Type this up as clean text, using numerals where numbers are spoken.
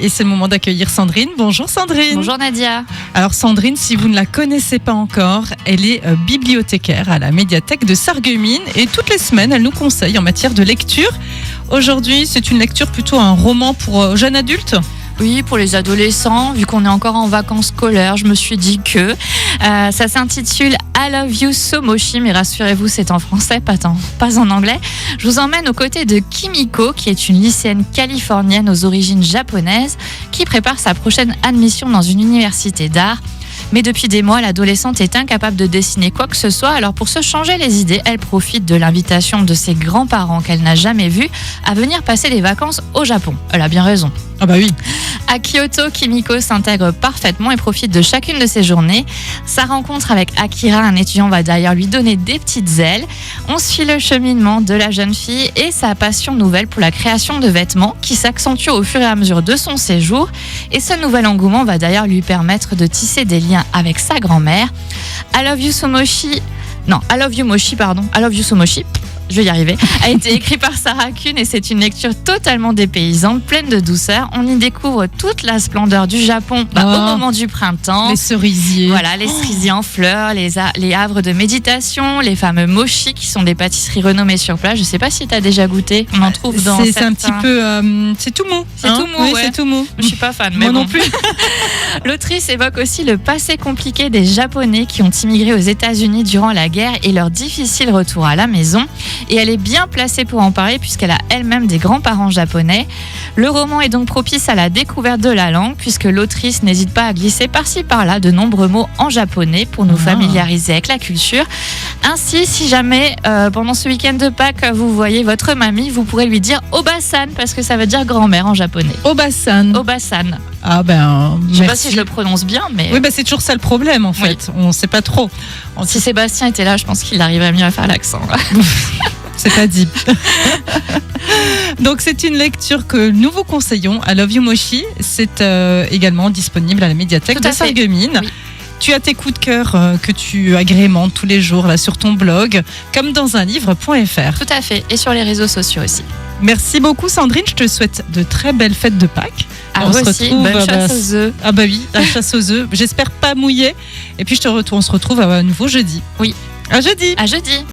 Et c'est le moment d'accueillir Sandrine. Bonjour Sandrine. Bonjour Nadia. Alors Sandrine, si vous ne la connaissez pas encore, elle est bibliothécaire à la médiathèque de Sarreguemines et toutes les semaines, elle nous conseille en matière de lecture. Aujourd'hui, c'est une lecture plutôt un roman pour jeunes adultes. Oui, pour les adolescents, vu qu'on est encore en vacances scolaires, je me suis dit que ça s'intitule I Love You So Moshi, mais rassurez-vous, c'est en français, pas en anglais. Je vous emmène aux côtés de Kimiko, qui est une lycéenne californienne aux origines japonaises, qui prépare sa prochaine admission dans une université d'art. Mais depuis des mois, l'adolescente est incapable de dessiner quoi que ce soit. Alors pour se changer les idées, elle profite de l'invitation de ses grands-parents qu'elle n'a jamais vus à venir passer des vacances au Japon. Elle a bien raison. Ah bah oui. À Kyoto, Kimiko s'intègre parfaitement et profite de chacune de ses journées. Sa rencontre avec Akira, un étudiant, va d'ailleurs lui donner des petites ailes. On suit le cheminement de la jeune fille et sa passion nouvelle pour la création de vêtements qui s'accentue au fur et à mesure de son séjour. Et ce nouvel engouement va d'ailleurs lui permettre de tisser des liens avec sa grand-mère. I Love You So Moshi, je vais y arriver, a été écrit par Sarah Kuhn et c'est une lecture totalement dépaysante, pleine de douceur. On y découvre toute la splendeur du Japon au moment du printemps. Les cerisiers. Voilà, les cerisiers en fleurs, les havres de méditation, les fameux mochi qui sont des pâtisseries renommées sur place. Je ne sais pas si tu as déjà goûté. On en trouve dans c'est un petit peu... c'est tout mou. C'est tout mou, oui, ouais. C'est tout mou. Je ne suis pas fan, mais moi bon. non plus. L'autrice évoque aussi le passé compliqué des Japonais qui ont immigré aux États-Unis durant la guerre et leur difficile retour à la maison. Et elle est bien placée pour en parler puisqu'elle a elle-même des grands-parents japonais. Le roman est donc propice à la découverte de la langue puisque l'autrice n'hésite pas à glisser par-ci par-là de nombreux mots en japonais pour nous familiariser avec la culture. Ainsi, si jamais pendant ce week-end de Pâques vous voyez votre mamie, vous pourrez lui dire Obasan parce que ça veut dire grand-mère en japonais. Obasan. Obasan. Ah ben, je sais pas si je le prononce bien, mais... Oui, c'est toujours ça le problème en fait. Oui. On ne sait pas trop. Si Sébastien était là, je pense qu'il arriverait mieux à faire l'accent. C'est pas dit. Donc c'est une lecture que nous vous conseillons. I Love You Moshi. C'est également disponible à la médiathèque de Sarreguemines. Oui. Tu as tes coups de cœur que tu agrémentes tous les jours là, sur ton blog, comme dans un livre.fr. Tout à fait, et sur les réseaux sociaux aussi. Merci beaucoup Sandrine, je te souhaite de très belles fêtes de Pâques. On se retrouve bonne chasse aux œufs. Ah bah oui, la chasse aux œufs. J'espère pas mouiller. Et puis on se retrouve à nouveau jeudi. Oui. À jeudi. À jeudi.